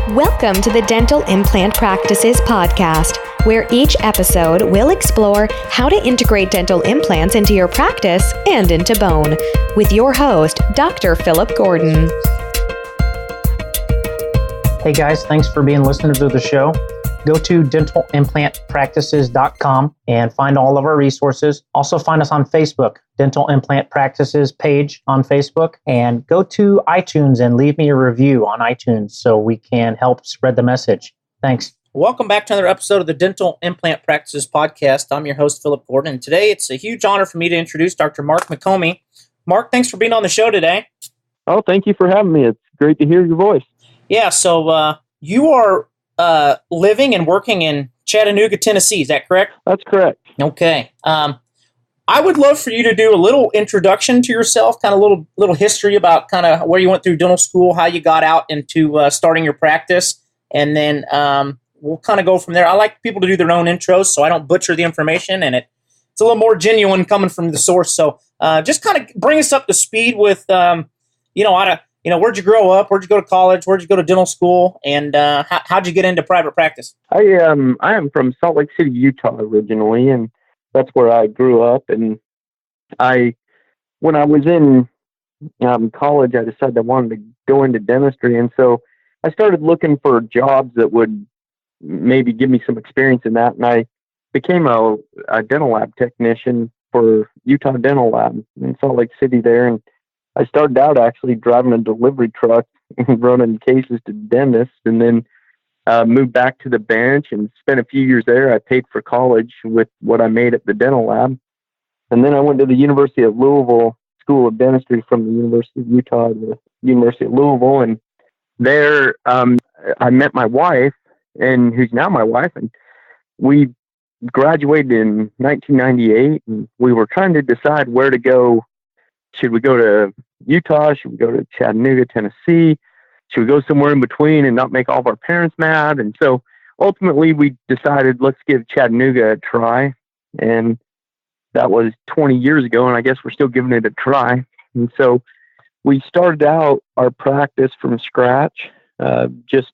Welcome to the Dental Implant Practices podcast, where each episode will explore how to integrate dental implants into your practice and into bone, with your host, Dr. Philip Gordon. Hey guys, thanks for being listeners to the show. Go to dentalimplantpractices.com and find all of our resources. Also find us on Facebook, Dental Implant Practices page on Facebook, and go to iTunes and leave me a review on iTunes so we can help spread the message. Thanks. Welcome back to another episode of the Dental Implant Practices podcast. I'm your host, Philip Gordon, and today it's a huge honor for me to introduce Dr. Mark McOmie. Mark, thanks for being on the show today. Oh, thank you for having me. It's great to hear your voice. Yeah, so you are living and working in Chattanooga, Tennessee. Is that correct? That's correct. Okay. I would love for you to do a little introduction to yourself, kind of little history about kind of where you went through dental school, how you got out into starting your practice, and then we'll kind of go from there. I like people to do their own intros so I don't butcher the information, and it's a little more genuine coming from the source. So just kind of bring us up to speed with, where'd you grow up? Where'd you go to college? Where'd you go to dental school? And how'd you get into private practice? I am from Salt Lake City, Utah originally, and that's where I grew up. And when I was in college, I decided I wanted to go into dentistry. And so I started looking for jobs that would maybe give me some experience in that. And I became a dental lab technician for Utah Dental Lab in Salt Lake City there. And I started out actually driving a delivery truck, running cases to dentists, and then moved back to the bench and spent a few years there. I paid for college with what I made at the dental lab. And then I went to the University of Louisville School of Dentistry from the University of Utah to the University of Louisville. And there I met my wife, and who's now my wife, and we graduated in 1998, and we were trying to decide where to go. Should we go to Utah? Should we go to Chattanooga, Tennessee? Should we go somewhere in between and not make all of our parents mad? And so ultimately we decided, let's give Chattanooga a try. And that was 20 years ago, and I guess we're still giving it a try. And so we started out our practice from scratch, just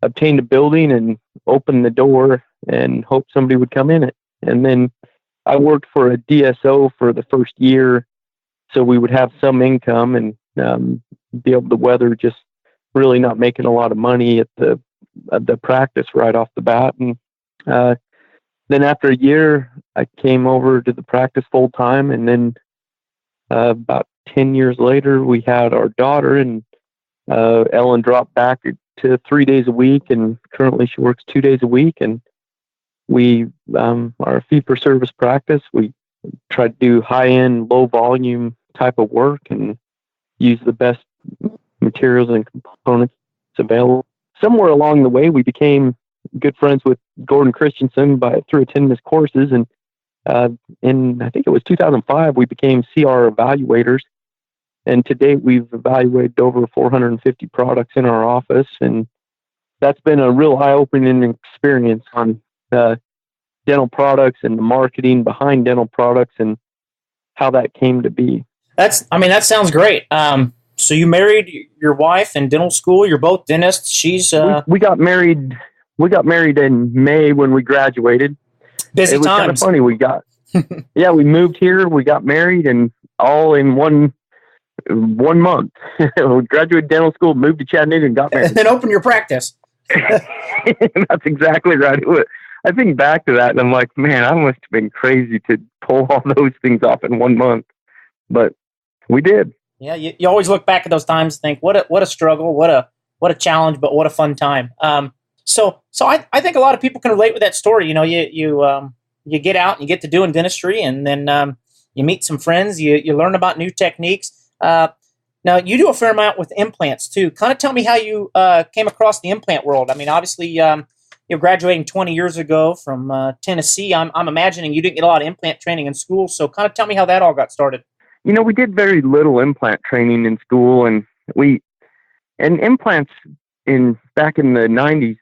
obtained a building and opened the door and hoped somebody would come in it. And then I worked for a DSO for the first year, so we would have some income and be able to weather just really not making a lot of money at the practice right off the bat. And then after a year, I came over to the practice full time. And then about 10 years later, we had our daughter, and Ellen dropped back to 3 days a week. And currently she works 2 days a week. And we are a fee-for-service practice. We try to do high-end, low-volume type of work and use the best materials and components available. Somewhere along the way, we became good friends with Gordon Christensen through attending his courses. And in, I think it was 2005, we became CR evaluators. And to date, we've evaluated over 450 products in our office. And that's been a real eye-opening experience on dental products and the marketing behind dental products and how that came to be. That sounds great. So you married your wife in dental school. You're both dentists. She's we got married. We got married in May when we graduated. Busy times. Kind of funny. We moved here. We got married, and all in one month. We graduated dental school, moved to Chattanooga, and got married. And then opened your practice. That's exactly right. I think back to that, and I'm like, man, I must have been crazy to pull all those things off in 1 month, but we did. Yeah, you always look back at those times and think, what a struggle, what a challenge, but what a fun time. So I think a lot of people can relate with that story. You know, you get out and you get to doing dentistry, and then you meet some friends, you learn about new techniques. Now you do a fair amount with implants too. Kind of tell me how you came across the implant world. I mean, obviously, you're graduating 20 years ago from Tennessee. I'm imagining you didn't get a lot of implant training in school. So kind of tell me how that all got started. You know, we did very little implant training in school, and implants back in the 90s,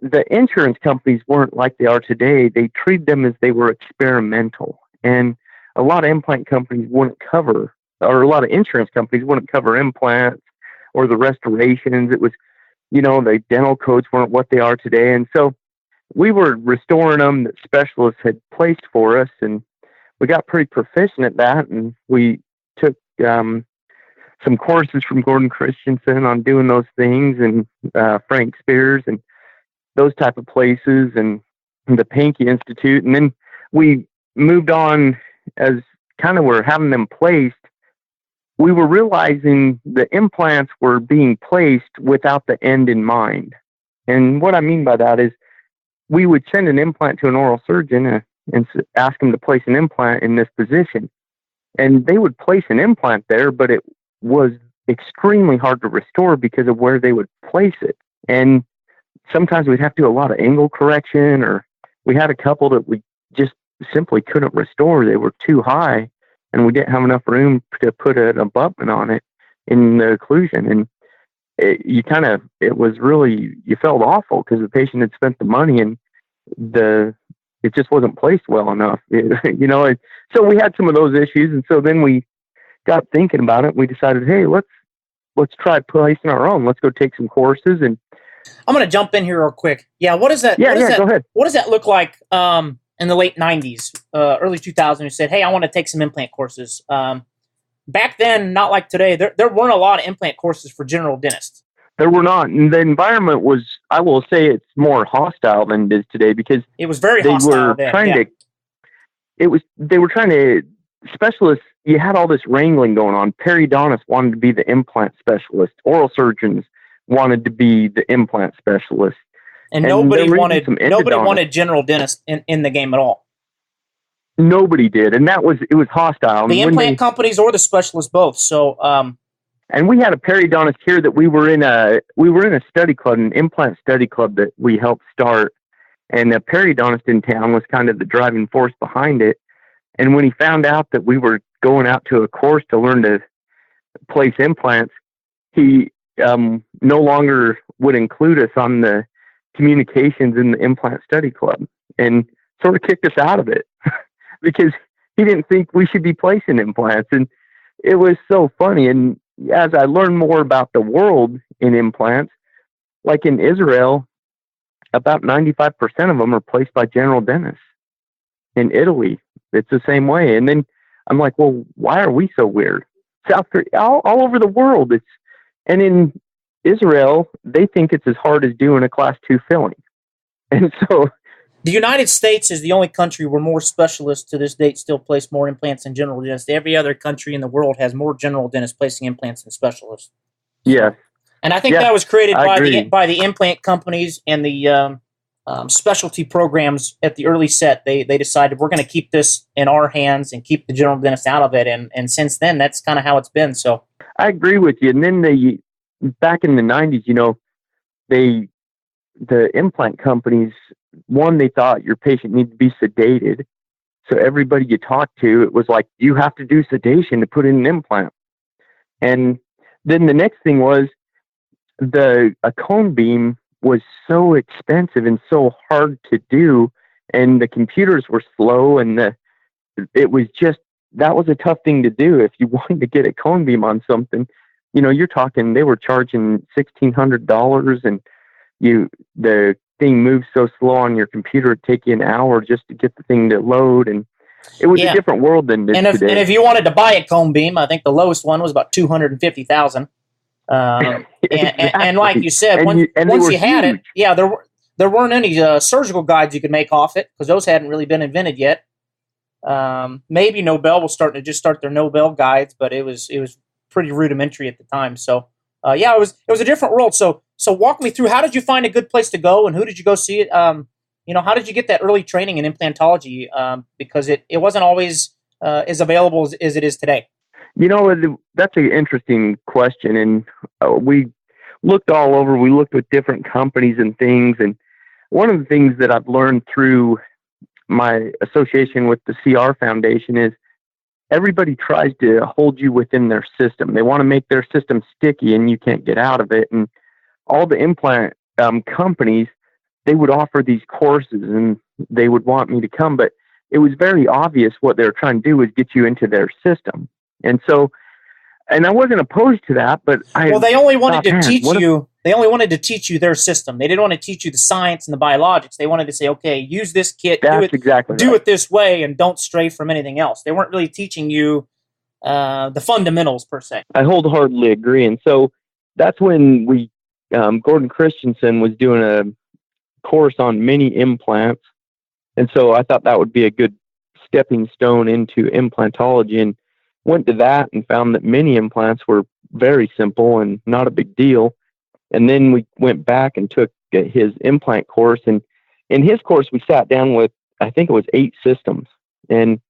the insurance companies weren't like they are today. They treated them as they were experimental, and a lot of implant companies wouldn't cover, or a lot of insurance companies wouldn't cover implants or the restorations. It was the dental codes weren't what they are today. And so we were restoring them that specialists had placed for us, and we got pretty proficient at that. And we took some courses from Gordon Christensen on doing those things, and Frank Spears and those type of places, and the Pankey Institute. And then we moved on as kind of we're having them placed. We were realizing the implants were being placed without the end in mind. And what I mean by that is we would send an implant to an oral surgeon and ask them to place an implant in this position. And they would place an implant there, but it was extremely hard to restore because of where they would place it. And sometimes we'd have to do a lot of angle correction, or we had a couple that we just simply couldn't restore. They were too high, and we didn't have enough room to put an abutment on it in the occlusion. And it was really, you felt awful because the patient had spent the money and it just wasn't placed well enough, so we had some of those issues. And so then we got thinking about it. We decided, hey, let's try placing our own. Let's go take some courses. And I'm going to jump in here real quick. Yeah. What is that? Go ahead. What does that look like in the late 90s, early 2000s? You said, hey, I want to take some implant courses. Back then, not like today, there weren't a lot of implant courses for general dentists. There were not. And the environment was, I will say, it's more hostile than it is today, because it was very hostile then. They were trying to, specialists, you had all this wrangling going on. Periodontists wanted to be the implant specialist. Oral surgeons wanted to be the implant specialist. And nobody wanted general dentists in the game at all. Nobody did. And it was hostile. The implant companies or the specialists both. So, and we had a periodontist here that we were in a study club, an implant study club that we helped start. And the periodontist in town was kind of the driving force behind it. And when he found out that we were going out to a course to learn to place implants, he no longer would include us on the communications in the implant study club, and sort of kicked us out of it because he didn't think we should be placing implants. And it was so funny. And as I learned more about the world in implants, like in Israel, about 95% of them are placed by general dentists. In Italy, it's the same way. And then I'm like, well, why are we so weird? South Korea, all over the world. And in Israel, they think it's as hard as doing a class 2 filling. And so the United States is the only country where more specialists to this date still place more implants than general dentists. Every other country in the world has more general dentists placing implants than specialists. Yes. And I think that was created by the implant companies and the specialty programs at the early set. They decided we're going to keep this in our hands and keep the general dentist out of it. And since then, that's kind of how it's been. So I agree with you. And then back in the 90s, the implant companies, they thought your patient needed to be sedated. So everybody you talked to, it was like, you have to do sedation to put in an implant. And then the next thing was a cone beam was so expensive and so hard to do, and the computers were slow, and it was just, that was a tough thing to do. If you wanted to get a cone beam on something, you're talking, they were charging $1,600, and the thing moves so slow on your computer, it'd take you an hour just to get the thing to load. And it was a different world than today. And if you wanted to buy a cone beam, I think the lowest one was about $250,000. And like you said, once you had it, there weren't any surgical guides you could make off it, because those hadn't really been invented yet. Maybe Nobel was starting to start their Nobel guides, but it was pretty rudimentary at the time. So it was a different world. So walk me through, how did you find a good place to go, and who did you go see it? How did you get that early training in implantology? Because it wasn't always as available as it is today. That's an interesting question. And we looked all over. We looked with different companies and things. And one of the things that I've learned through my association with the CR Foundation is everybody tries to hold you within their system. They want to make their system sticky, and you can't get out of it. And all the implant companies, they would offer these courses, and they would want me to come. But it was very obvious what they were trying to do was get you into their system. And so and I wasn't opposed to that, but they only wanted to teach you. They only wanted to teach you their system. They didn't want to teach you the science and the biologics. They wanted to say, okay, use this kit, do it this way, and don't stray from anything else. They weren't really teaching you the fundamentals per se. I wholeheartedly agree. And so that's when Gordon Christensen was doing a course on mini implants. And so I thought that would be a good stepping stone into implantology, and went to that and found that mini implants were very simple and not a big deal. And then we went back and took his implant course. And in his course, we sat down with, I think it was 8 systems. And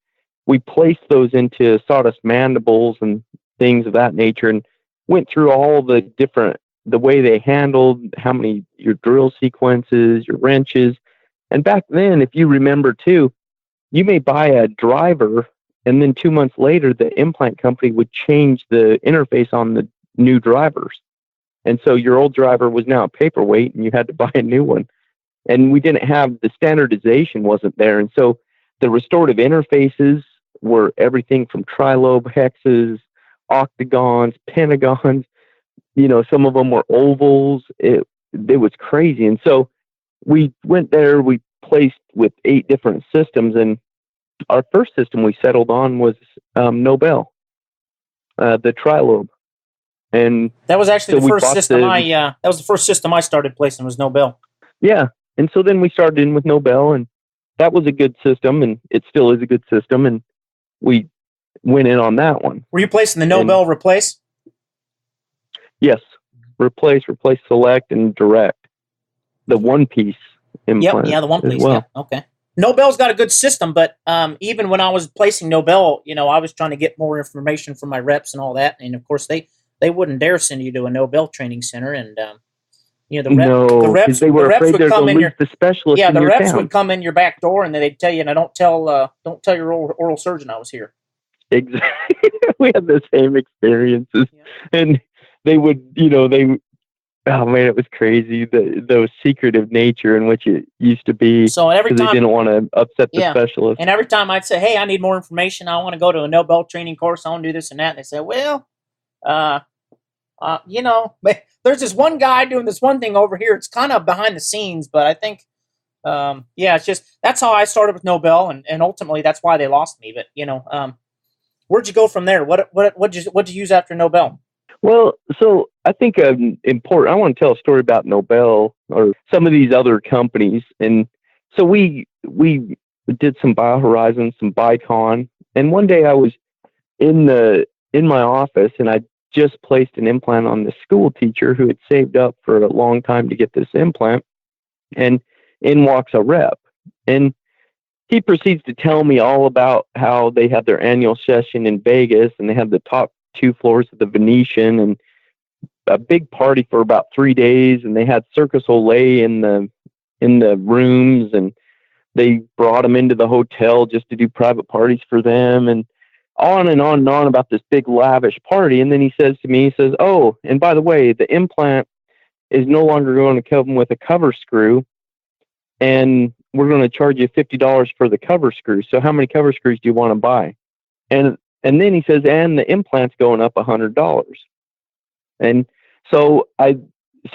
we placed those into sawdust mandibles and things of that nature, and went through all the way they handled, how many, your drill sequences, your wrenches. And back then, if you remember too, you may buy a driver, and then 2 months later, the implant company would change the interface on the new drivers. And so your old driver was now a paperweight, and you had to buy a new one. And we didn't have, the standardization wasn't there. And so the restorative interfaces were everything from trilobe, hexes, octagons, pentagons. Some of them were ovals. It was crazy. And so we went there, we placed with 8 different systems. And our first system we settled on was Nobel, the trilobe. And that was actually the first system that was the first system I started placing, was Nobel. Yeah. And so then we started in with Nobel, and that was a good system, and it still is a good system. And we went in on that one. Were you placing the Nobel replace? Yes. Replace, select, and direct. The one piece implant. Yep. Yeah, the one piece. Well. Yeah. Okay. Nobel's got a good system, but even when I was placing Nobel, I was trying to get more information from my reps and all that. And of course, they wouldn't dare send you to a Nobel training center, and the reps they were afraid would come in the specialist. Yeah, the reps town. would come in your back door, and they'd tell you, "Now don't tell your oral surgeon I was here." Exactly, we had the same experiences, and they would, oh man, it was crazy. The secretive nature in which it used to be. So every time they didn't want to upset the specialist, and every time I'd say, "Hey, I need more information. I want to go to a Nobel training course. I want to do this and that," and they say, "Well, there's this one guy doing this one thing over here. It's kind of behind the scenes, but I think, it's just, that's how I started with Nobel, and ultimately that's why they lost me. But where'd you go from there? What'd you use after Nobel? Well, so I think I want to tell a story about Nobel or some of these other companies. And so we did some BioHorizons, some Bicon, and one day I was in my office, and I just placed an implant on the school teacher who had saved up for a long time to get this implant. And in walks a rep, and he proceeds to tell me all about how they had their annual session in Vegas, and they had the top 2 floors of the Venetian, and a big party for about 3 days. And they had Circus Olay in the rooms, and they brought them into the hotel just to do private parties for them, and on and on and on about this big lavish party. And then he says to me, "Oh, and by the way, the implant is no longer going to come with a cover screw, and we're going to charge you $50 for the cover screw. So how many cover screws do you want to buy?" And then he says, "And the implant's going up $100. And so I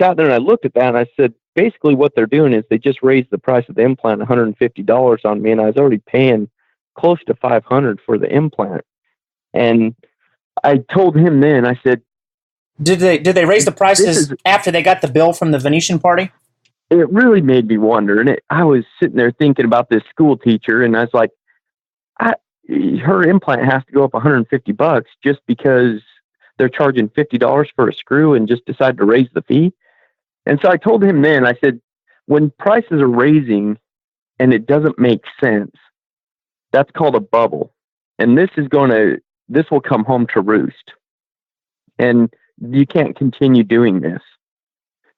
sat there and I looked at that, and I said, basically what they're doing is they just raised the price of the implant $150 on me, and I was already paying close to $500 for the implant. And I told him then, I said, Did they raise the prices after they got the bill from the Venetian party? It really made me wonder. And I was sitting there thinking about this school teacher, and I was like, her implant has to go up $150 just because they're charging $50 for a screw and just decide to raise the fee. And so I told him then, I said, when prices are raising and it doesn't make sense, that's called a bubble. And this will come home to roost. And you can't continue doing this.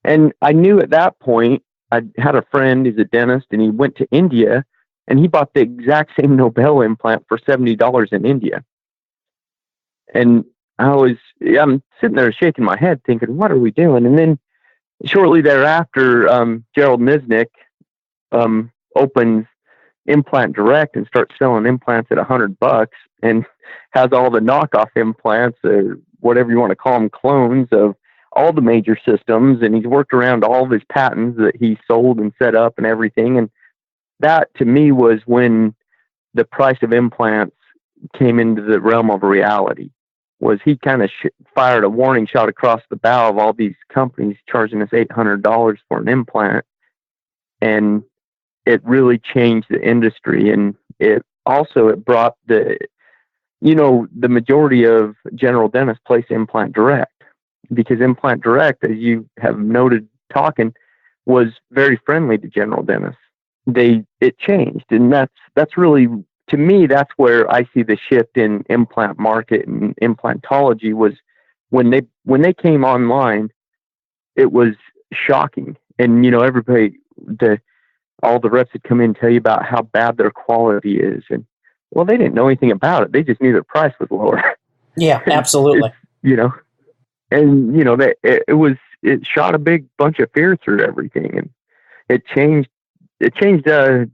And I knew at that point, I had a friend, he's a dentist, and he went to India, and he bought the exact same Nobel implant for $70 in India. And I'm sitting there shaking my head thinking, what are we doing? And then shortly thereafter, Gerald Misnick opens Implant Direct and starts selling implants at $100 and has all the knockoff implants, whatever you want to call them, clones of all the major systems. And he's worked around all of his patents that he sold and set up and everything. And that to me was when the price of implants came into the realm of reality. Was he kind of fired a warning shot across the bow of all these companies charging us $800 for an implant. And it really changed the industry. And it brought the majority of general dentists place Implant Direct, because Implant Direct, as you have noted talking, was very friendly to general dentists. It changed. And that's really, to me, that's where I see the shift in implant market and implantology. Was when they came online, it was shocking. And, everybody, all the reps would come in and tell you about how bad their quality is. And, well, they didn't know anything about it. They just knew the price was lower. Yeah, absolutely. It shot a big bunch of fear through everything. And it changed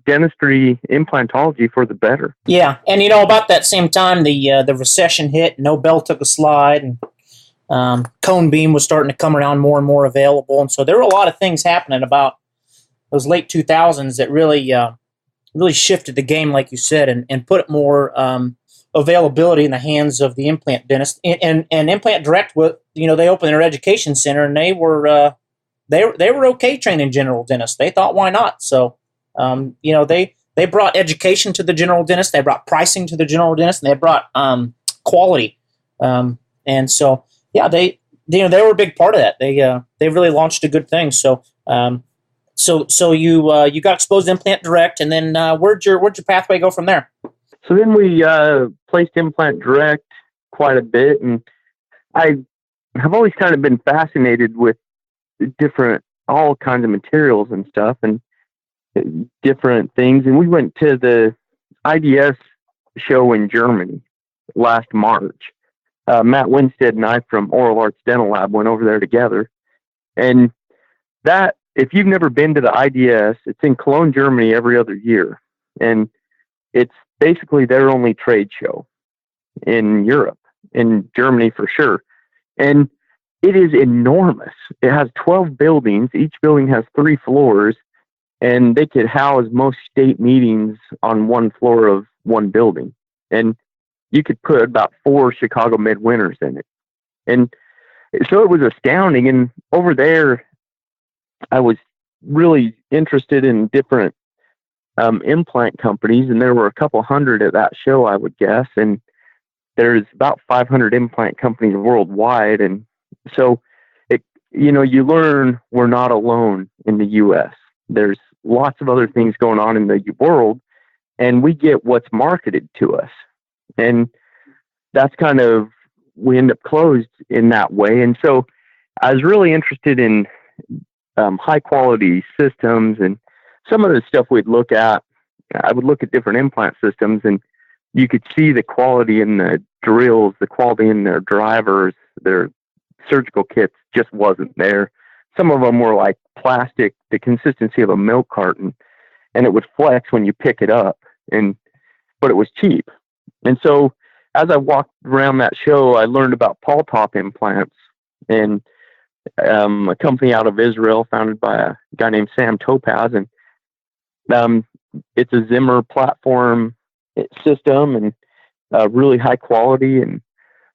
dentistry implantology for the better. Yeah, and about that same time, the recession hit. Nobel took a slide, and cone beam was starting to come around more and more available, and so there were a lot of things happening about those late 2000s that really shifted the game, like you said, and put more availability in the hands of the implant dentist. And Implant Direct, they opened their education center, and they were okay training general dentists. They thought, why not? So, they brought education to the general dentist. They brought pricing to the general dentist, and they brought quality. And so, yeah, they were a big part of that. They really launched a good thing. So, you got exposed to Implant Direct, and then where'd your pathway go from there? So then we placed Implant Direct quite a bit, and I have always kind of been fascinated with all kinds of materials and stuff and different things. And we went to the IDS show in Germany last March. Matt Winstead and I from Oral Arts Dental Lab went over there together. And that, if you've never been to the IDS, it's in Cologne, Germany every other year. And it's basically their only trade show in Europe, in Germany for sure. And it is enormous. It has 12 buildings. Each building has 3 floors, and they could house most state meetings on one floor of one building. And you could put about 4 Chicago midwinters in it. And so it was astounding. And over there, I was really interested in different implant companies, and there were a couple hundred at that show, I would guess. And there's about 500 implant companies worldwide. And so, you learn we're not alone in the U.S. There's lots of other things going on in the world, and we get what's marketed to us. And that's kind of, we end up closed in that way. And so I was really interested in high quality systems, and some of the stuff we'd look at, I would look at different implant systems, and you could see the quality in the drills, the quality in their drivers, their surgical kits just wasn't there. Some of them were like plastic, the consistency of a milk carton, and it would flex when you pick it up, but it was cheap. And so as I walked around that show, I learned about Paltop implants, and a company out of Israel founded by a guy named Sam Topaz. And it's a Zimmer platform system, and really high quality, and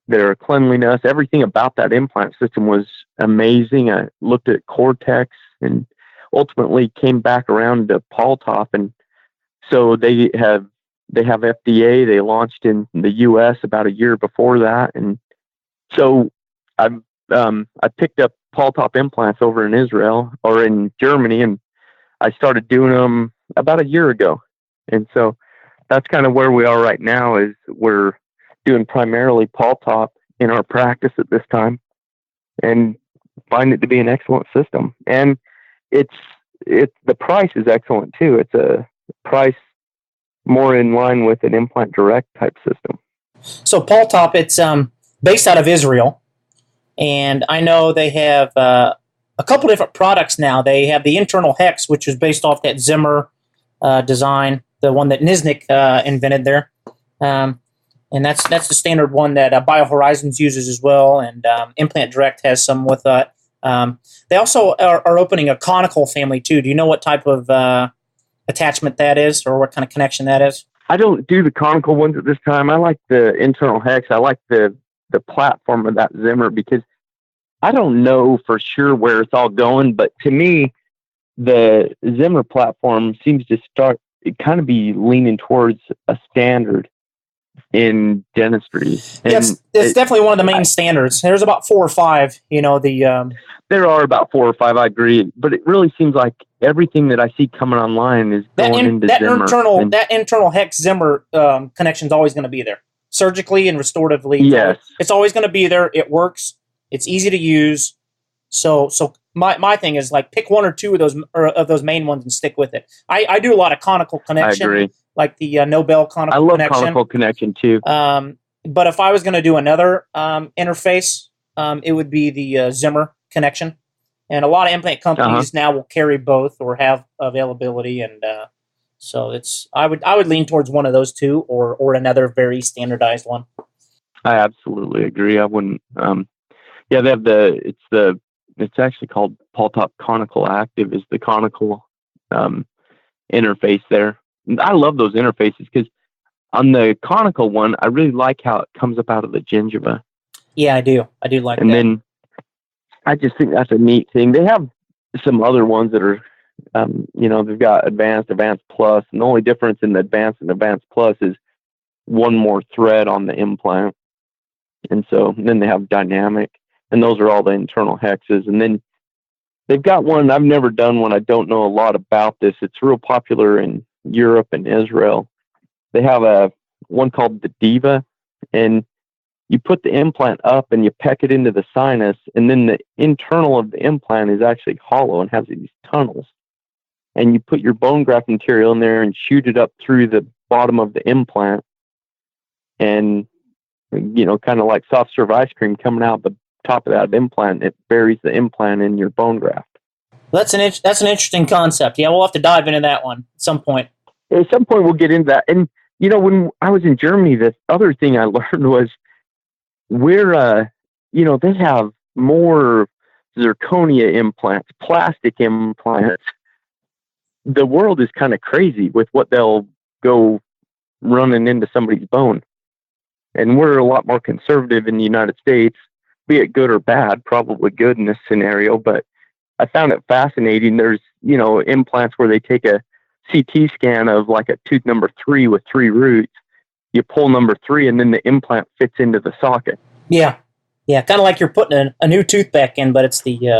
their cleanliness, everything about that implant system was amazing. I looked at Cortex and ultimately came back around to Paltop. And so they have FDA. They launched in the US about a year before that. And so I picked up Paltop implants over in Israel or in Germany, and I started doing them about a year ago. And so that's kind of where we are right now, is we're doing primarily Paltop in our practice at this time, and find it to be an excellent system. And the price is excellent too. It's a price more in line with an Implant Direct type system. So Paltop, it's based out of Israel, and I know they have a couple different products now. They have the internal hex, which is based off that Zimmer design, the one that Nisnik invented there. And that's the standard one that BioHorizons uses as well, and Implant Direct has some with that. They also are opening a conical family too. Do you know what type of attachment that is, or what kind of connection that is? I don't do the conical ones at this time. I like the internal hex. I like the platform of that Zimmer, because I don't know for sure where it's all going, but to me, the Zimmer platform seems to kind of be leaning towards a standard in dentistry. And yes, it's definitely one of the main standards. There's about 4 or 5, there are about 4 or 5, I agree, but it really seems like everything that I see coming online is going into Zimmer. That internal hex Zimmer connection is always going to be there, surgically and restoratively. Yes, it's always going to be there. It works. It's easy to use. So my thing is, like, pick 1 or 2 of those main ones and stick with it. I do a lot of conical connection. I agree. Like the Nobel conical connection. I love conical connection too. But if I was going to do another interface, it would be the Zimmer connection. And a lot of implant companies now will carry both or have availability, and so I would lean towards one of those 2 or another very standardized one. I absolutely agree. I wouldn't. They have it's actually called Paltop Conical Active is the conical interface there. I love those interfaces because on the conical one, I really like how it comes up out of the gingiva. Yeah, I do like that. And then I just think that's a neat thing. They have some other ones that are, they've got Advanced Plus, and the only difference in the Advanced and Advanced Plus is one more thread on the implant. And so then they have Dynamic, and those are all the internal hexes. And then they've got one, I've never done one, I don't know a lot about this. It's real popular in Europe and Israel. They have one called the Diva, and you put the implant up and you peck it into the sinus, and then the internal of the implant is actually hollow and has these tunnels. And you put your bone graft material in there and shoot it up through the bottom of the implant, and kind of like soft serve ice cream coming out the top of that implant, it buries the implant in your bone graft. That's an interesting concept. Yeah, we'll have to dive into that one at some point. At some point, we'll get into that. And when I was in Germany, the other thing I learned was they have more zirconia implants, plastic implants. The world is kind of crazy with what they'll go running into somebody's bone. And we're a lot more conservative in the United States, be it good or bad, probably good in this scenario. But I found it fascinating. There's, implants where they take a CT scan of like a tooth number 3 with 3 roots. You pull number 3 and then the implant fits into the socket. Yeah. Yeah. Kind of like you're putting a new tooth back in, but it's the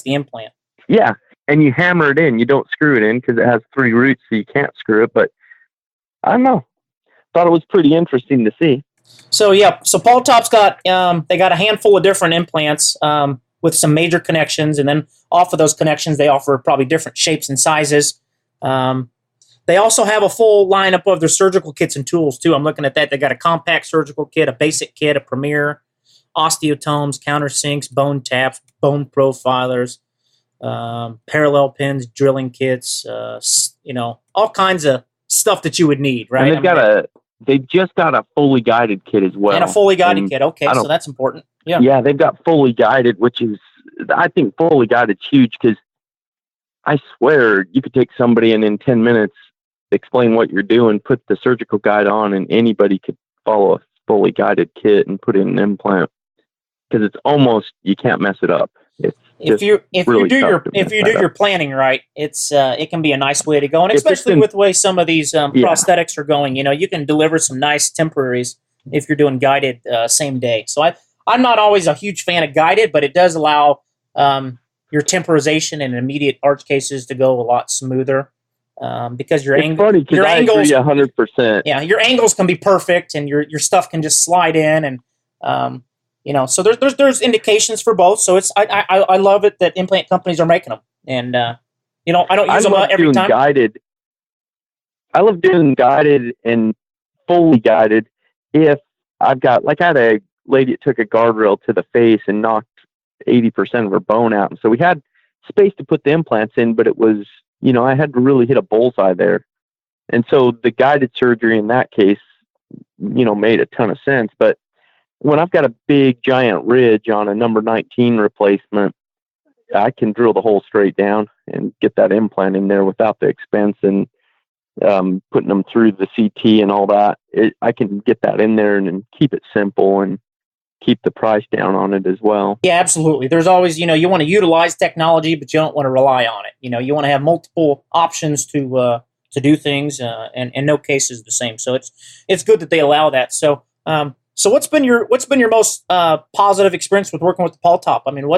implant. Yeah. And you hammer it in. You don't screw it in because it has 3 roots, so you can't screw it. But I don't know. Thought it was pretty interesting to see. So Paltop's got they got a handful of different implants with some major connections, and then off of those connections they offer probably different shapes and sizes. They also have a full lineup of their surgical kits and tools too. I'm looking at that. They got a compact surgical kit, a basic kit, a premier, osteotomes, countersinks, bone taps, bone profilers, parallel pins, drilling kits, all kinds of stuff that you would need, right? And they've just got a fully guided kit as well. And a fully guided kit. Okay, so that's important. Yeah. Yeah, they've got fully guided, which is, I think fully guided's huge because I swear you could take somebody and in 10 minutes explain what you're doing, put the surgical guide on, and anybody could follow a fully guided kit and put in an implant because it's almost, you can't mess it up. If you do your planning right, it can be a nice way to go, and especially with the way some of these prosthetics are going. You can deliver some nice temporaries if you're doing guided same day. So I'm not always a huge fan of guided, but it does allow your temporization and immediate arch cases to go a lot smoother because your angles 100%. Yeah, your angles can be perfect, and your stuff can just slide in and. So there's indications for both. So I love it that implant companies are making them, and I don't use them every time. I love doing guided and fully guided. If I've got, I had a lady that took a guardrail to the face and knocked 80% of her bone out, and so we had space to put the implants in, but it was, I had to really hit a bullseye there, and so the guided surgery in that case made a ton of sense. But when I've got a big giant ridge on a number 19 replacement, I can drill the hole straight down and get that implant in there without the expense and putting them through the CT and all that. I can get that in there and keep it simple and keep the price down on it as well. Yeah, absolutely. There's always, you want to utilize technology, but you don't want to rely on it. You want to have multiple options to do things, and in no case is the same. So it's good that they allow that. So what's been your most positive experience with working with the Paltop? I mean,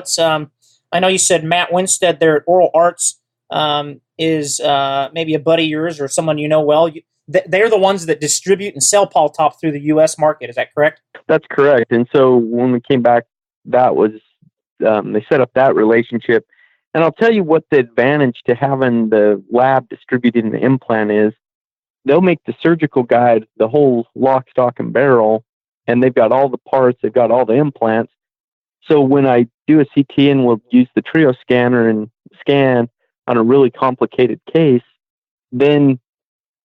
I know you said Matt Winstead there at Oral Arts is maybe a buddy of yours or someone you know well. They're the ones that distribute and sell Paltop through the U.S. market. Is that correct? That's correct. And so when we came back, that was they set up that relationship. And I'll tell you what the advantage to having the lab distributing the implant is. They'll make the surgical guide the whole lock, stock, and barrel, and they've got all the parts. They've got all the implants. So when I do a CT and we'll use the Trio scanner and scan on a really complicated case, then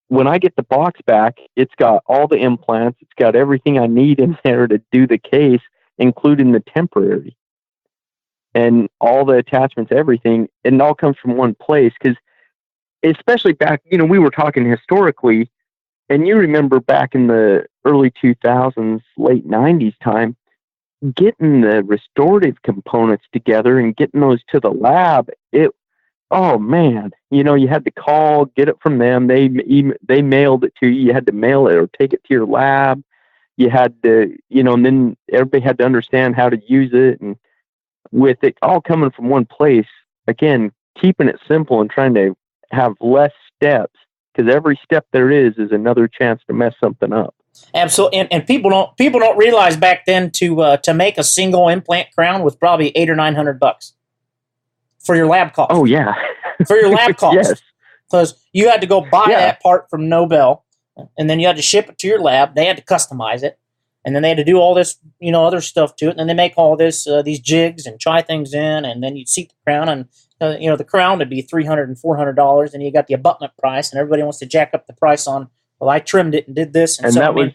when I get the box back, it's got all the implants. It's got everything I need in there to do the case, including the temporary and all the attachments, everything. And it all comes from one place. Because especially back, we were talking historically, and you remember back in the early 2000s, late 90s time, getting the restorative components together and getting those to the lab, oh man, you had to call, get it from them. They mailed it to you. You had to mail it or take it to your lab. You had to, and then everybody had to understand how to use it. And with it all coming from one place, again, keeping it simple and trying to have less steps, because every step there is another chance to mess something up. Absolutely, and people don't realize back then to make a single implant crown was probably $800 or $900 for your lab cost. Oh yeah, for your lab cost. Yes, because you had to go buy that part from Nobel, and then you had to ship it to your lab. They had to customize it, and then they had to do all this other stuff to it. And then they make all this these jigs and try things in, and then you'd seat the crown, and the crown would be $300 and $400, and you got the abutment price, and everybody wants to jack up the price on. Well, I trimmed it and did this, and so, that was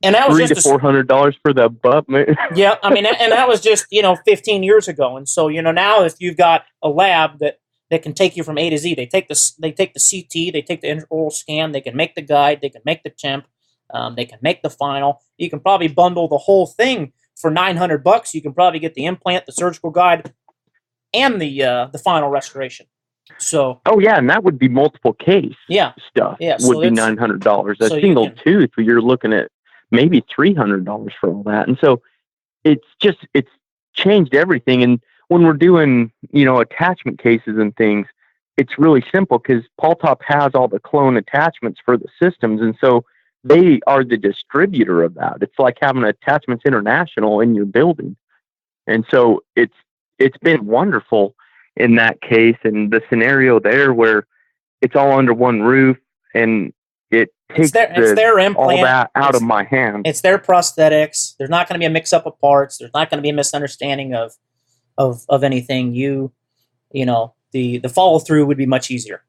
$300 to $400 for the abutment. Yeah, I mean, and that was just 15 years ago, and so now if you've got a lab that can take you from A to Z, they take the CT, they take the intraoral scan, they can make the guide, they can make the temp, they can make the final. You can probably bundle the whole thing for $900. You can probably get the implant, the surgical guide, and the final restoration. So, oh yeah, and that would be multiple case stuff. Yeah, would be $900. A single tooth, you're looking at maybe $300 for all that. And so it's changed everything. And when we're doing, attachment cases and things, it's really simple because Paltop has all the clone attachments for the systems. And so they are the distributor of that. It's like having Attachments International in your building. And so it's been wonderful in that case, and the scenario there where it's all under one roof and it takes their implant, all that out of my hand. It's their prosthetics. There's not going to be a mix-up of parts. There's not going to be a misunderstanding of anything. The follow-through would be much easier.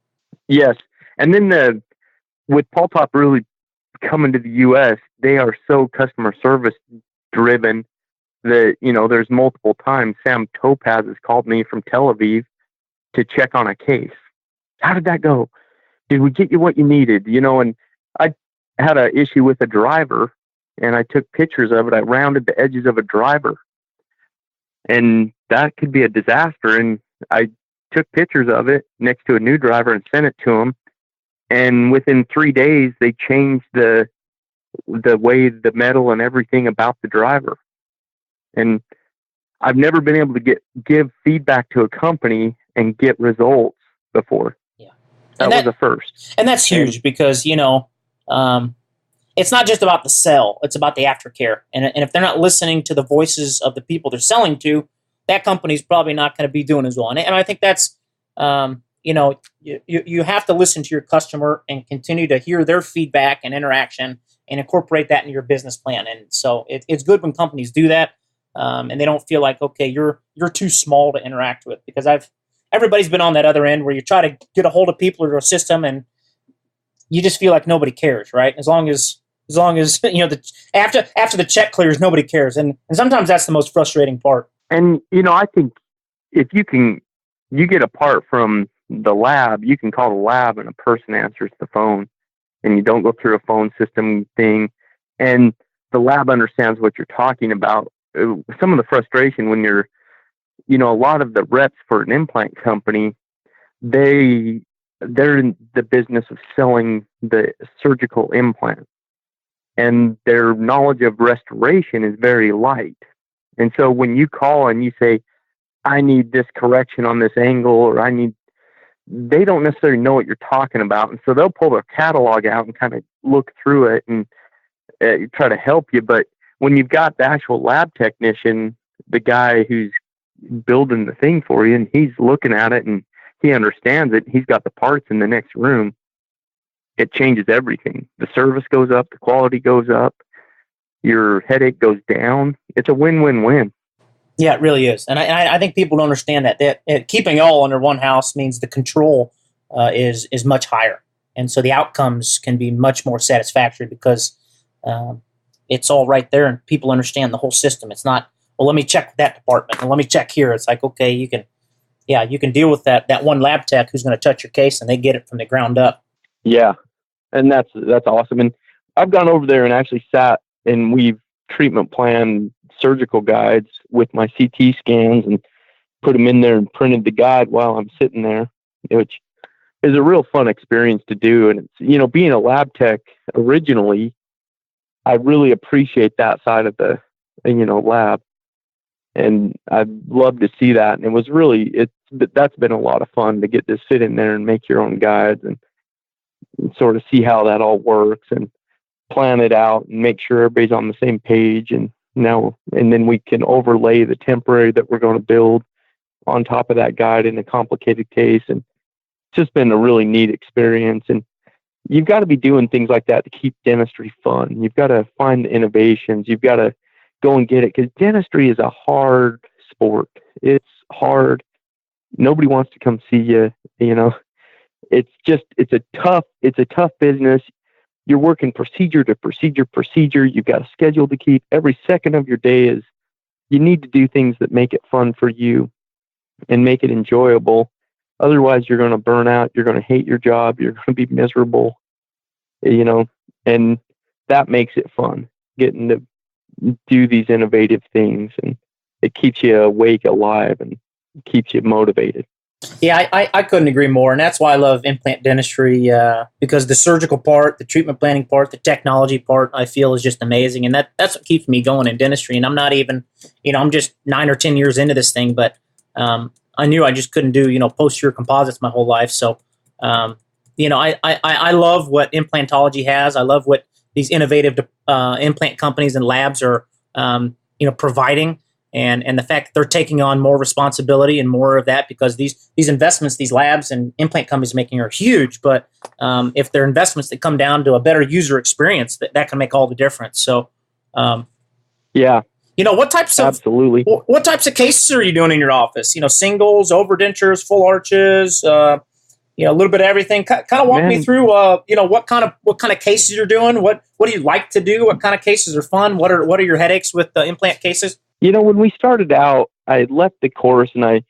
Yes. And then with Paltop really coming to the U.S., they are so customer service driven that, there's multiple times Sam Topaz has called me from Tel Aviv to check on a case. How did that go? Did we get you what you needed? And I had an issue with a driver, and I took pictures of it. I rounded the edges of a driver, and that could be a disaster. And I took pictures of it next to a new driver and sent it to them. And within 3 days, they changed the way the metal and everything about the driver. And I've never been able to give feedback to a company and get results before. Yeah, that was a first. And that's huge because, it's not just about the sell, it's about the aftercare. And if they're not listening to the voices of the people they're selling to, that company's probably not going to be doing as well. And I think that's, you have to listen to your customer and continue to hear their feedback and interaction and incorporate that into your business plan. And so it's good when companies do that. And they don't feel like, okay, you're too small to interact with, because everybody's been on that other end where you try to get a hold of people or a system and you just feel like nobody cares, right? As long as As long as, after the check clears, nobody cares. And sometimes that's the most frustrating part. And, I think if you get a part from the lab, you can call the lab and a person answers the phone, and you don't go through a phone system thing. And the lab understands what you're talking about. Some of the frustration when you're, a lot of the reps for an implant company, they're in the business of selling the surgical implant, and their knowledge of restoration is very light. And so when you call and you say, I need this correction on this angle, or they don't necessarily know what you're talking about. And so they'll pull their catalog out and kind of look through it and try to help you. But when you've got the actual lab technician, the guy who's building the thing for you, and he's looking at it and he understands it, he's got the parts in the next room, it changes everything. The service goes up, the quality goes up, your headache goes down. It's a win-win-win. Yeah, it really is. And I think people don't understand that keeping it all under one house means the control is much higher. And so the outcomes can be much more satisfactory because it's all right there and people understand the whole system. It's not, well, let me check that department and let me check here. It's like, okay, you can deal with that one lab tech who's going to touch your case and they get it from the ground up. Yeah. And that's awesome. And I've gone over there and actually sat and we've treatment planned surgical guides with my CT scans and put them in there and printed the guide while I'm sitting there, which is a real fun experience to do. And it's, being a lab tech originally, I really appreciate that side of the, lab. And I'd love to see that. And it was really, that's been a lot of fun to get to sit in there and make your own guides and sort of see how that all works and plan it out and make sure everybody's on the same page. And then we can overlay the temporary that we're going to build on top of that guide in a complicated case. And it's just been a really neat experience. And you've got to be doing things like that to keep dentistry fun. You've got to find the innovations. You've got to go and get it, because dentistry is a hard sport. It's hard. Nobody wants to come see you. It's a tough business. You're working procedure to procedure. You've got a schedule to keep. Every second of your day you need to do things that make it fun for you and make it enjoyable. Otherwise, you're going to burn out. You're going to hate your job. You're going to be miserable, and that makes it fun, getting to do these innovative things, and it keeps you awake, alive, and keeps you motivated. Yeah, I couldn't agree more. And that's why I love implant dentistry, because the surgical part, the treatment planning part, the technology part, I feel is just amazing. And that's what keeps me going in dentistry. And I'm not even, I'm just 9 or 10 years into this thing, but I knew I just couldn't do, posterior composites my whole life. So, I love what implantology has. I love what these innovative implant companies and labs are, providing. And the fact that they're taking on more responsibility and more of that, because these investments, these labs and implant companies making are huge. But if they're investments that come down to a better user experience, that can make all the difference. So, yeah, what types of absolutely what types of cases are you doing in your office? Singles, overdentures, full arches, a little bit of everything. Kind of walk me through, what kind of cases you're doing. What do you like to do? What kind of cases are fun? What are your headaches with the implant cases? When we started out, I had left the course and I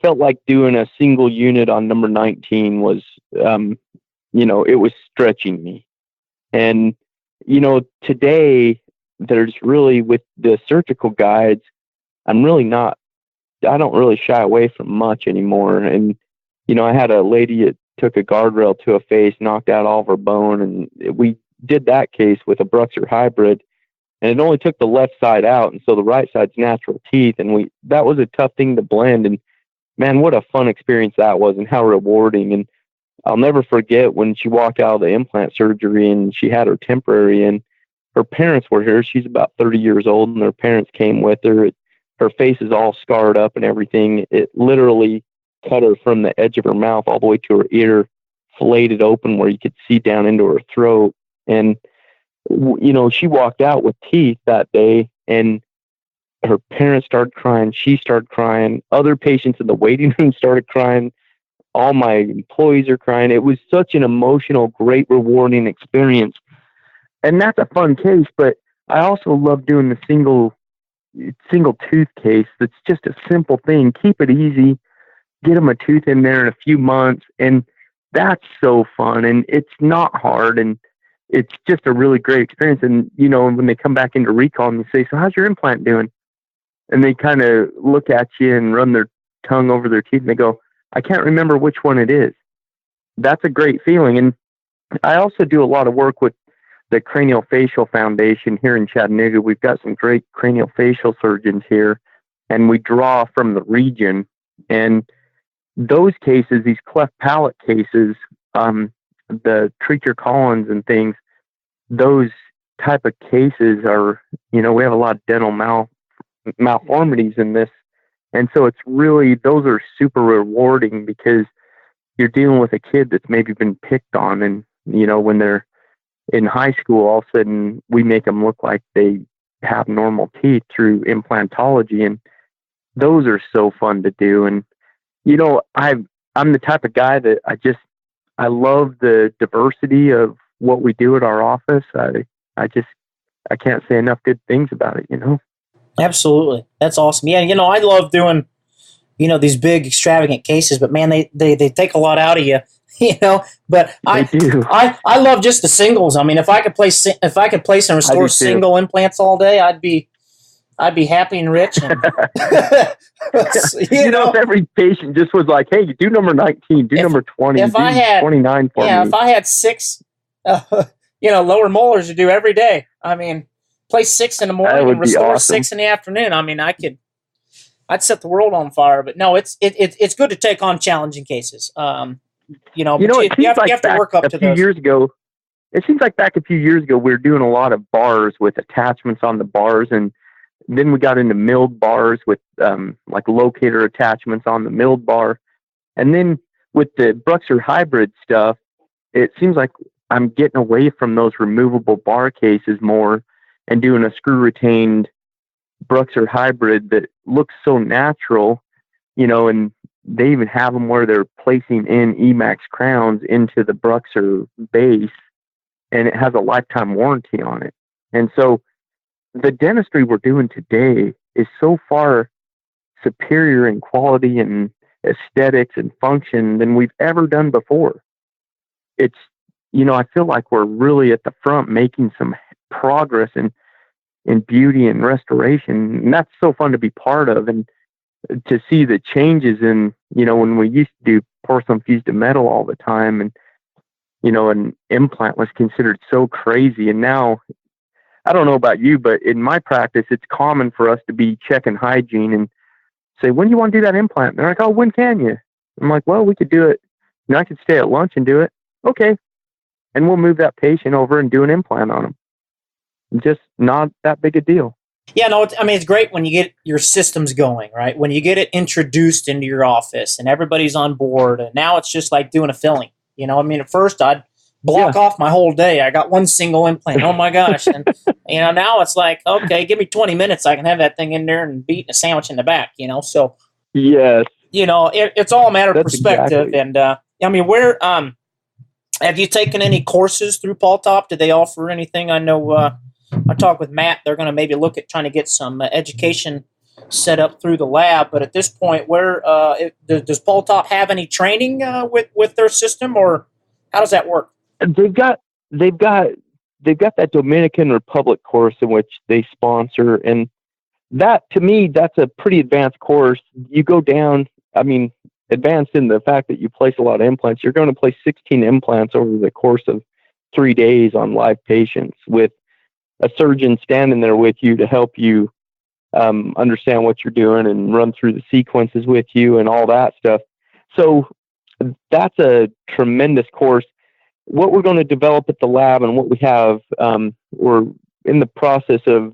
felt like doing a single unit on number 19 was, it was stretching me. And, today there's really, with the surgical guides, I don't really shy away from much anymore. And, I had a lady that took a guardrail to a face, knocked out all of her bone. And we did that case with a Bruxer hybrid. And it only took the left side out, and so the right side's natural teeth. And that was a tough thing to blend. And man, what a fun experience that was, and how rewarding. And I'll never forget when she walked out of the implant surgery and she had her temporary in. Her parents were here. She's about 30 years old, and her parents came with her. Her face is all scarred up and everything. It literally cut her from the edge of her mouth all the way to her ear, filleted open where you could see down into her throat. And she walked out with teeth that day, and her parents started crying. She started crying. Other patients in the waiting room started crying. All my employees are crying. It was such an emotional, great, rewarding experience. and that's a fun case, but I also love doing the single tooth case. That's just a simple thing. Keep it easy. Get them a tooth in there in a few months. And that's so fun. And it's not hard. And it's just a really great experience. And, when they come back into recall and you say, so how's your implant doing? And they kind of look at you and run their tongue over their teeth and they go, I can't remember which one it is. That's a great feeling. And I also do a lot of work with the Craniofacial Foundation here in Chattanooga. We've got some great craniofacial surgeons here, and we draw from the region. And those cases, these cleft palate cases, the Treacher Collins and things, those type of cases are, we have a lot of dental malformities in this. And so it's really, those are super rewarding because you're dealing with a kid that's maybe been picked on. And, when they're in high school, all of a sudden we make them look like they have normal teeth through implantology. And those are so fun to do. And, I'm the type of guy that I love the diversity of what we do at our office. I can't say enough good things about it, Absolutely. That's awesome. Yeah. I love doing, these big extravagant cases, but man, they take a lot out of you, but I love just the singles. I mean, if I could place and restore single implants all day, I'd be happy and rich. And if every patient just was like, hey, do number 19, do number 20, do 29 for me. Yeah, if I had 6, lower molars to do every day, I mean, place 6 in the morning and restore 6 in the afternoon. I mean, I'd set the world on fire. But no, it's good to take on challenging cases. You have to work up to those. It seems like back a few years ago, we were doing a lot of bars with attachments on the bars, and then we got into milled bars with like locator attachments on the milled bar. And then with the Bruxer hybrid stuff, it seems like I'm getting away from those removable bar cases more and doing a screw retained Bruxer hybrid that looks so natural, and they even have them where they're placing in Emax crowns into the Bruxer base, and it has a lifetime warranty on it. And so the dentistry we're doing today is so far superior in quality and aesthetics and function than we've ever done before. It's, I feel like we're really at the front making some progress in beauty and restoration. And that's so fun to be part of and to see the changes in, when we used to do porcelain fused to metal all the time and, an implant was considered so crazy. And now, I don't know about you, but in my practice, it's common for us to be checking hygiene and say, when do you want to do that implant? And they're like, oh, when can you? I'm like, well, we could do it. I could stay at lunch and do it. Okay. And we'll move that patient over and do an implant on them. Just not that big a deal. Yeah, no, it's great when you get your systems going, right? When you get it introduced into your office and everybody's on board. And now it's just like doing a filling. At first I'd block off my whole day. I got one single implant. Oh my gosh. And, now it's like, okay, give me 20 minutes. I can have that thing in there and be eating a sandwich in the back, So, yes, it's all a matter of perspective. Exactly. And, where, have you taken any courses through Paltop? Did they offer anything? I know, I talked with Matt. They're going to maybe look at trying to get some education set up through the lab. But at this point, where does Paltop have any training with their system, or how does that work? They've got that Dominican Republic course in which they sponsor, and that to me that's a pretty advanced course. You go down, advanced in the fact that you place a lot of implants. You're going to place 16 implants over the course of 3 days on live patients with a surgeon standing there with you to help you understand what you're doing and run through the sequences with you and all that stuff. So that's a tremendous course. What we're going to develop at the lab and what we have, we're in the process of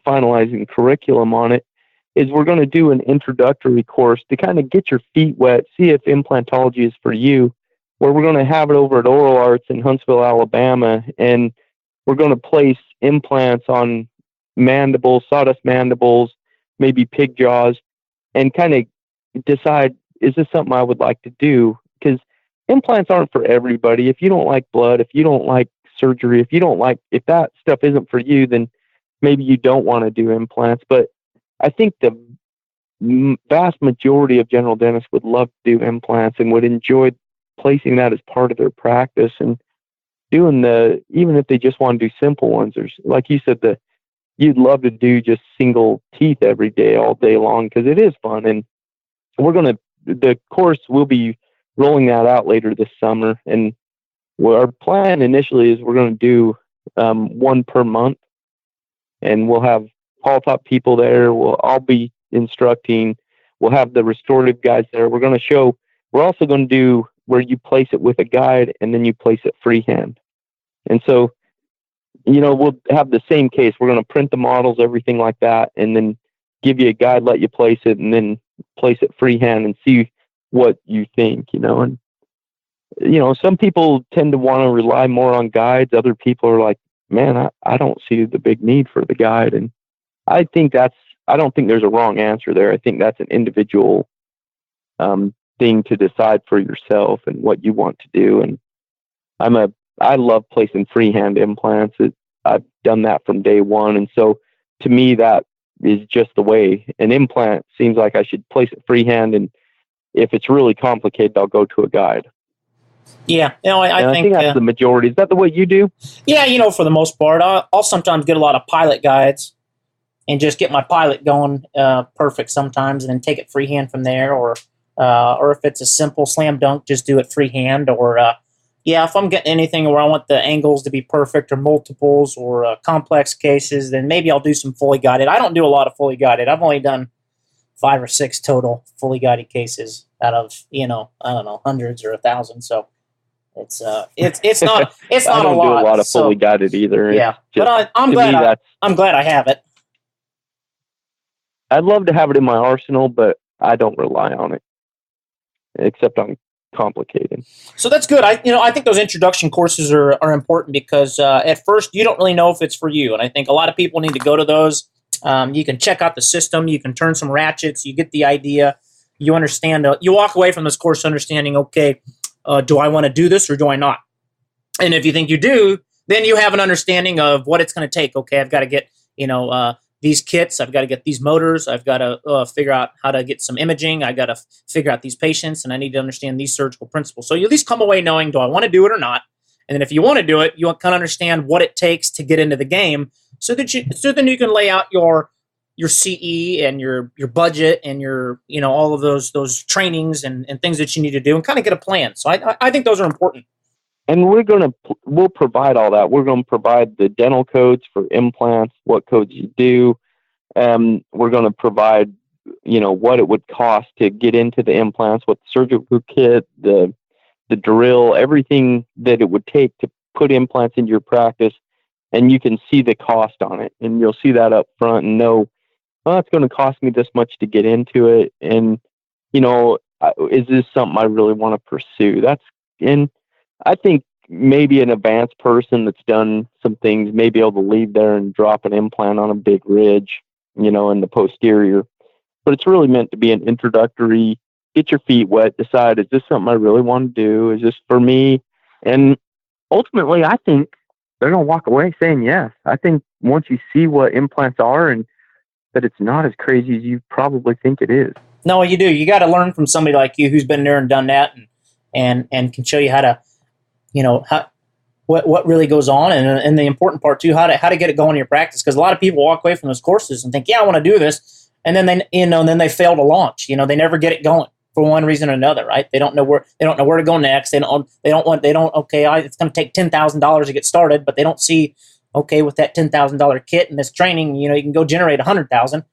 finalizing curriculum on it, is we're going to do an introductory course to kind of get your feet wet, see if implantology is for you, where we're going to have it over at Oral Arts in Huntsville, Alabama, and we're going to place implants on mandibles, sawdust mandibles, maybe pig jaws, and kind of decide, is this something I would like to do? Because implants aren't for everybody. If you don't like blood, if you don't like surgery. If that stuff isn't for you, then maybe you don't want to do implants. But I think the vast majority of general dentists would love to do implants and would enjoy placing that as part of their practice and doing even if they just want to do simple ones. There's, like you said, you'd love to do just single teeth every day, all day long, because it is fun. And the course, we'll be rolling that out later this summer. And our plan initially is we're going to do one per month, and we'll have Paltop people there. I'll be instructing. We'll have the restorative guys there. We're also going to do where you place it with a guide and then you place it freehand. And so, we'll have the same case. We're going to print the models, everything like that, and then give you a guide, let you place it, and then place it freehand and see what you think, And, some people tend to want to rely more on guides. Other people are like, man, I don't see the big need for the guide. And I don't think there's a wrong answer there. I think that's an individual thing to decide for yourself and what you want to do. And I love placing freehand implants. I've done that from day one. And so to me, that is just the way. An implant seems like I should place it freehand. And if it's really complicated, I'll go to a guide. Yeah. I think that's the majority. Is that the way you do? Yeah. For the most part, I'll sometimes get a lot of pilot guides and just get my pilot going perfect sometimes and then take it freehand from there. Or if it's a simple slam dunk, just do it freehand. Or, if I'm getting anything where I want the angles to be perfect or multiples or complex cases, then maybe I'll do some fully guided. I don't do a lot of fully guided. I've only done 5 or 6 total fully guided cases out of, I don't know, hundreds or 1,000. So it's not a lot. I don't do a lot of fully guided either. Yeah. But I'm glad I have it. I'd love to have it in my arsenal, but I don't rely on it, except on complicated. So that's good. I think those introduction courses are important because at first you don't really know if it's for you, and I think a lot of people need to go to those. You can check out the system, you can turn some ratchets, you get the idea, you understand. You walk away from this course understanding, okay, do I want to do this or do I not? And if you think you do, then you have an understanding of what it's going to take. Okay, I've got to get these kits, I've got to get these motors, I've got to figure out how to get some imaging, I've got to figure out these patients, and I need to understand these surgical principles. So you at least come away knowing, do I want to do it or not? And then if you want to do it, you kind of understand what it takes to get into the game, so then you can lay out your CE and your budget and your all of those trainings and things that you need to do and kind of get a plan. So I think those are important. And we'll provide all that. We're going to provide the dental codes for implants, what codes you do. We're going to provide, what it would cost to get into the implants, what the surgical kit, the drill, everything that it would take to put implants into your practice. And you can see the cost on it. And you'll see that up front and know, well, it's going to cost me this much to get into it. And, is this something I really want to pursue? And I think maybe an advanced person that's done some things may be able to leave there and drop an implant on a big ridge, in the posterior. But it's really meant to be an introductory, get your feet wet, decide, is this something I really want to do? Is this for me? And ultimately, I think they're going to walk away saying yes. I think once you see what implants are and that it's not as crazy as you probably think it is. No, you do. You got to learn from somebody like you who's been there and done that and can show you how to, what really goes on, and the important part too, how to get it going in your practice. Because a lot of people walk away from those courses and think, yeah, I want to do this, and then they fail to launch. They never get it going for one reason or another, right? They don't know where to go next. Okay, it's going to take $10,000 to get started, but they don't see, okay, with that $10,000 kit and this training, you can go generate $100,000.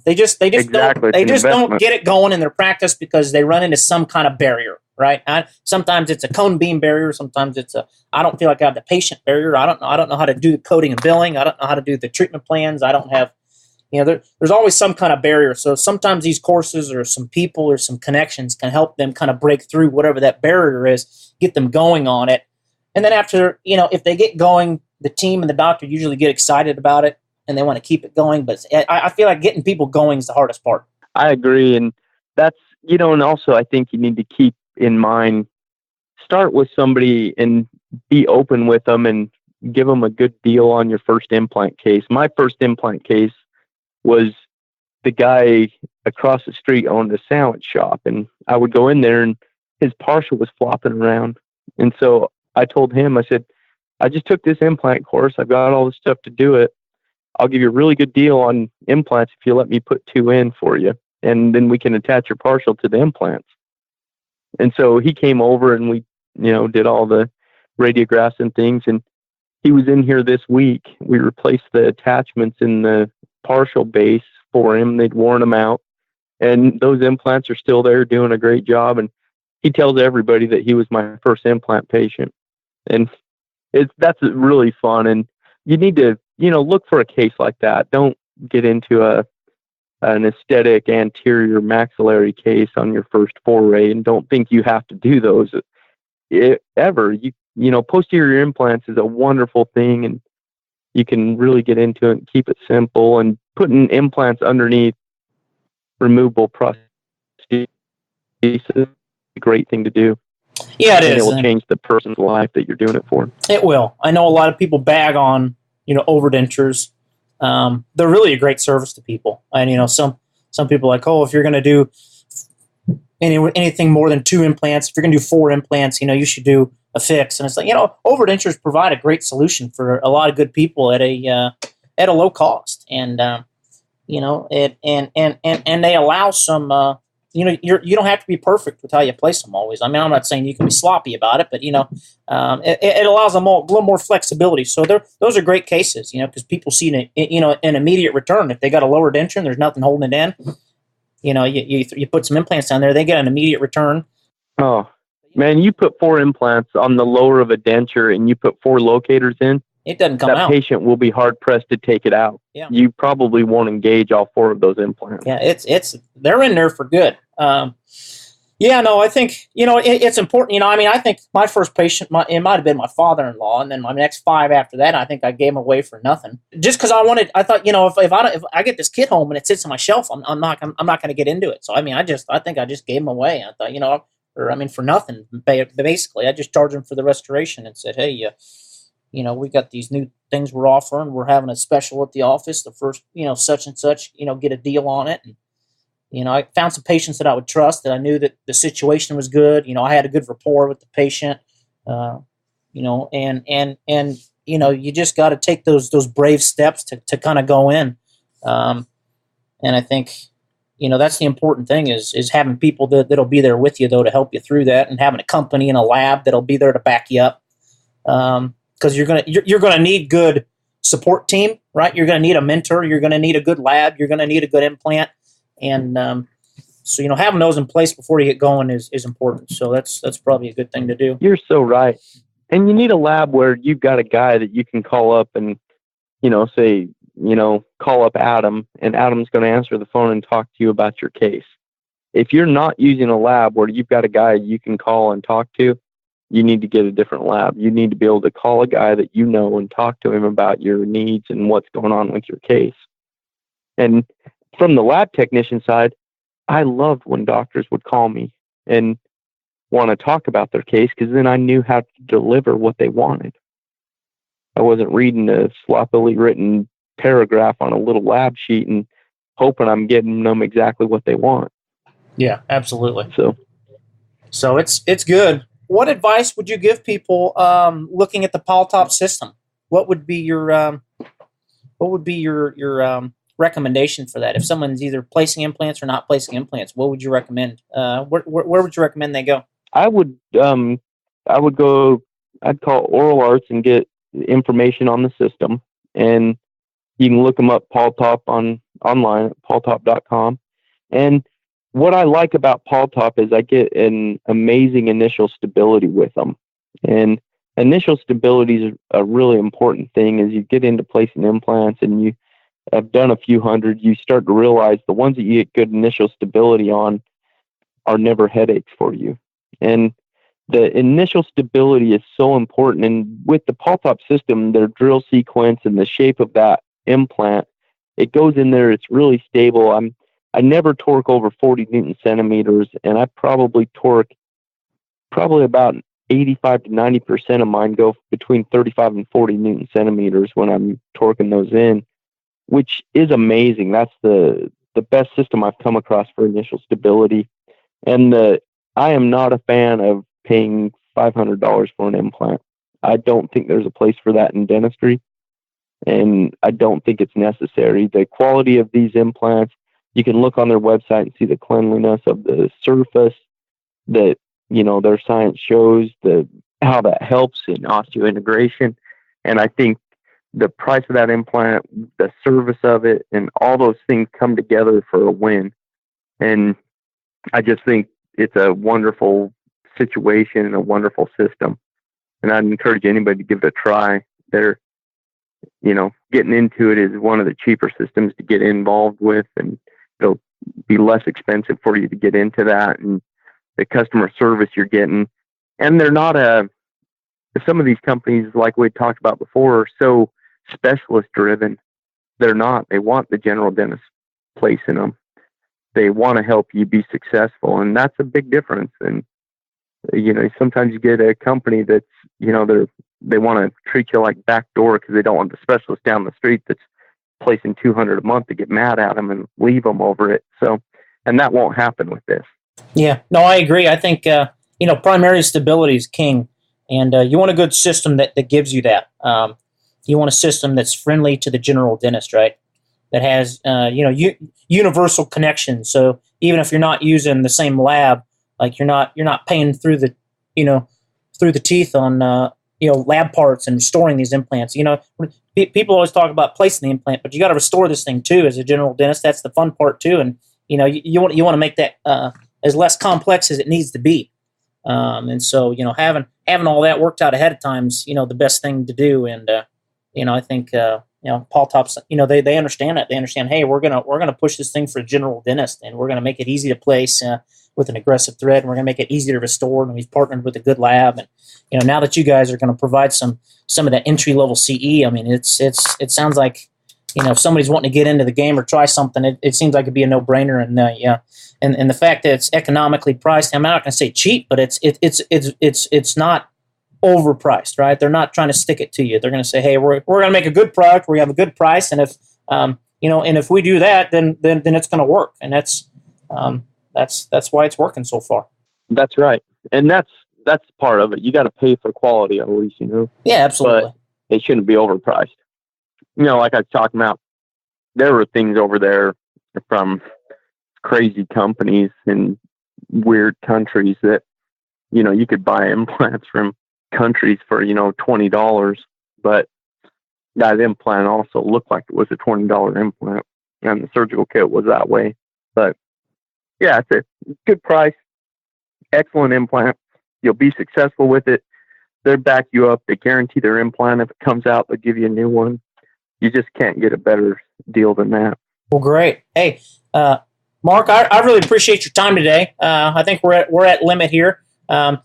They just don't get it going in their practice because they run into some kind of barrier, right? Sometimes it's a cone beam barrier. Sometimes it's I don't feel like I have the patient barrier. I don't know how to do the coding and billing. I don't know how to do the treatment plans. I don't have, there's always some kind of barrier. So sometimes these courses or some people or some connections can help them kind of break through whatever that barrier is, get them going on it. And then after, if they get going, the team and the doctor usually get excited about it and they want to keep it going. But I feel like getting people going is the hardest part. I agree. And that's, and also I think you need to keep in mind, start with somebody, and be open with them and give them a good deal on your first implant case. My first implant case was the guy across the street owned a sandwich shop, and I would go in there and his partial was flopping around. And so I told him, I said, I just took this implant course. I've got all the stuff to do it. I'll give you a really good deal on implants if you let me put 2 in for you. And then we can attach your partial to the implants. And so he came over and we, did all the radiographs and things. And he was in here this week. We replaced the attachments in the partial base for him. They'd worn them out. And those implants are still there, doing a great job. And he tells everybody that he was my first implant patient. And that's really fun. And you need to, look for a case like that. Don't get into an aesthetic anterior maxillary case on your first foray, and don't think you have to do those ever. Posterior implants is a wonderful thing, and you can really get into it and keep it simple. And putting implants underneath removable prostheses is a great thing to do. Yeah, it is. It will change the person's life that you're doing it for. It will. I know a lot of people bag on, overdentures. They're really a great service to people. And, some people are like, oh, if you're going to do anything more than 2 implants, if you're going to do 4 implants, you should do a fix. And it's like, overdentures provide a great solution for a lot of good people at a low cost. And, and they allow some, you don't have to be perfect with how you place them always. I mean, I'm not saying you can be sloppy about it, but, it allows them a little more flexibility. So those are great cases, because people see an immediate return. If they got a lower denture and there's nothing holding it in, you put some implants down there, they get an immediate return. Oh, man, you put 4 implants on the lower of a denture and you put 4 locators in, it doesn't come out. That patient will be hard pressed to take it out. Yeah. You probably won't engage all 4 of those implants. Yeah, they're in there for good. I think, it's important. I think my first patient, it might have been my father-in-law, and then my next 5 after that, I think I gave him away for nothing. Just because I thought, if I get this kit home and it sits on my shelf, I'm not going to get into it. So, I think I just gave him away. I thought, for nothing, basically. I just charged him for the restoration and said, hey, we got these new things we're offering. We're having a special at the office. The first, such and such, get a deal on it. And, I found some patients that I would trust, that I knew that the situation was good. I had a good rapport with the patient, and you just got to take those brave steps to kind of go in. And I think, that's the important thing is having people that'll be there with you, though, to help you through that, and having a company and a lab that'll be there to back you up. Because you're gonna need good support team, right? You're gonna need a mentor. You're gonna need a good lab. You're gonna need a good implant, and so having those in place before you get going is important. So that's probably a good thing to do. You're so right, and you need a lab where you've got a guy that you can call up and say call up Adam, and Adam's going to answer the phone and talk to you about your case. If you're not using a lab where you've got a guy you can call and talk to, you need to get a different lab. You need to be able to call a guy that and talk to him about your needs and what's going on with your case. And from the lab technician side, I loved when doctors would call me and want to talk about their case, because then I knew how to deliver what they wanted. I wasn't reading a sloppily written paragraph on a little lab sheet and hoping I'm getting them exactly what they want. Yeah, absolutely. So it's good. What advice would you give people looking at the Paltop system? What would be your recommendation for that? If someone's either placing implants or not placing implants, what would you recommend? Where would you recommend they go? I would go. I'd call Oral Arts and get information on the system, and you can look them up Paltop online at paltop.com. And what I like about Paltop is I get an amazing initial stability with them. And initial stability is a really important thing. As you get into placing implants and you have done a few hundred, you start to realize the ones that you get good initial stability on are never headaches for you. And the initial stability is so important. And with the Paltop system, their drill sequence and the shape of that implant, it goes in there, it's really stable. I never torque over 40 Newton centimeters, and I probably torque about 85 to 90% of mine go between 35 and 40 Newton centimeters when I'm torquing those in, which is amazing. That's the best system I've come across for initial stability. And I am not a fan of paying $500 for an implant. I don't think there's a place for that in dentistry, and I don't think it's necessary. The quality of these implants, you can look on their website and see the cleanliness of the surface, that, you know, their science shows how that helps in osseointegration. And I think the price of that implant, the service of it, and all those things come together for a win. And I just think it's a wonderful situation and a wonderful system. And I'd encourage anybody to give it a try. They're, you know, getting into it is one of the cheaper systems to get involved with, and it'll be less expensive for you to get into that. And the customer service you're getting, and they're not some of these companies, like we talked about before, are so specialist driven. They're not. They want the general dentist place in them. They want to help you be successful, and that's a big difference. And you know, sometimes you get a company that's, you know, they want to treat you like backdoor because they don't want the specialist down the street that's placing $200 a month to get mad at them and leave them over it. So, and that won't happen with this. Yeah, no, I agree. I think, you know, primary stability is king, and you want a good system that gives you that. You want a system that's friendly to the general dentist, right? That has, you know, universal connections. So even if you're not using the same lab, like you're not paying through the teeth on, you know, lab parts and restoring these implants. You know, people always talk about placing the implant, but you got to restore this thing too as a general dentist. That's the fun part too. And you know, you want to make that as less complex as it needs to be. And so, you know, having all that worked out ahead of time is, you know, the best thing to do. And you know, I think you know, Paltop's, you know, they understand it. They understand, hey, we're gonna push this thing for a general dentist, and we're gonna make it easy to place with an aggressive thread, and we're gonna make it easy to restore. And we've partnered with a good lab, and you know, now that you guys are gonna provide some of that entry level CE, I mean, it sounds like, you know, if somebody's wanting to get into the game or try something, it seems like it'd be a no brainer. And yeah, and the fact that it's economically priced, I'm not gonna say cheap, but it's not overpriced, right? They're not trying to stick it to you. They're going to say, hey, we're going to make a good product. We have a good price. And if, you know, and if we do that, then it's going to work. And that's why it's working so far. That's right. And that's part of it. You got to pay for quality at least, you know? Yeah, absolutely. But it shouldn't be overpriced. You know, like I was talking about, there were things over there from crazy companies in weird countries that, you know, you could buy implants from countries for, you know, $20, but that implant also looked like it was a $20 implant, and the surgical kit was that way. But yeah, it's a good price, excellent implant. You'll be successful with it. They'll back you up. They guarantee their implant. If it comes out, they'll give you a new one. You just can't get a better deal than that. Well, great. Hey, Mark, I really appreciate your time today. I think we're at limit here. I'll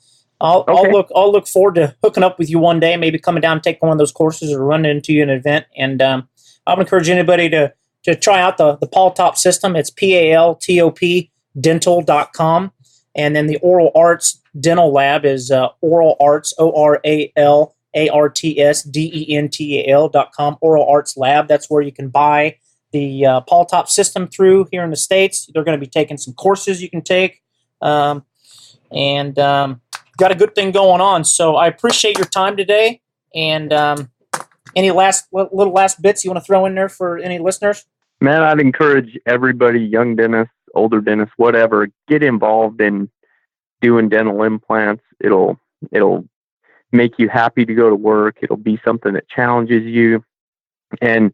look forward to hooking up with you one day, maybe coming down and taking one of those courses or running into you in an event. And I would encourage anybody to try out the Paltop system. It's PALTOP dental.com. And then the Oral Arts Dental Lab is Oral Arts, ORALARTSDENTAL.com, Oral Arts Lab. That's where you can buy the Paltop system through here in the States. They're going to be taking some courses you can take. And got a good thing going on. So I appreciate your time today. And any little last bits you want to throw in there for any listeners? Man, I'd encourage everybody, young dentists, older dentists, whatever, get involved in doing dental implants. It'll make you happy to go to work. It'll be something that challenges you, and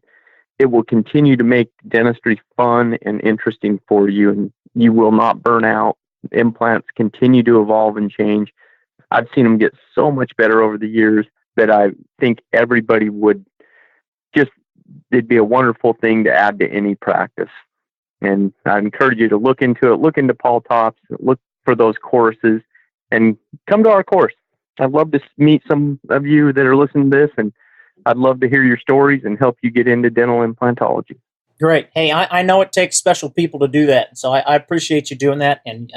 it will continue to make dentistry fun and interesting for you, and you will not burn out. Implants continue to evolve and change. I've seen them get so much better over the years that I think everybody would it'd be a wonderful thing to add to any practice. And I encourage you to look into it, look into Paltops, look for those courses, and come to our course. I'd love to meet some of you that are listening to this, and I'd love to hear your stories and help you get into dental implantology. Great. Hey, I know it takes special people to do that, so I appreciate you doing that. And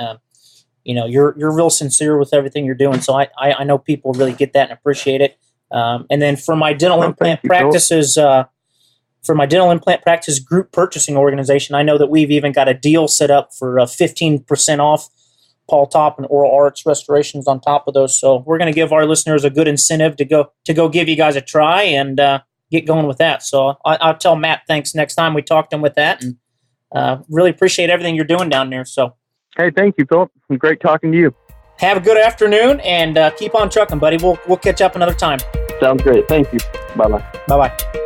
you're real sincere with everything you're doing. So I know people really get that and appreciate it. And then for my dental implant practices, for my dental implant practice group purchasing organization, I know that we've even got a deal set up for 15% off Paltop and oral arts restorations on top of those. So we're going to give our listeners a good incentive to go give you guys a try and get going with that. So I'll tell Matt thanks next time we talk to him with that, and really appreciate everything you're doing down there. So hey, thank you, Philip. Great talking to you. Have a good afternoon and keep on trucking, buddy. We'll catch up another time. Sounds great. Thank you. Bye-bye. Bye-bye.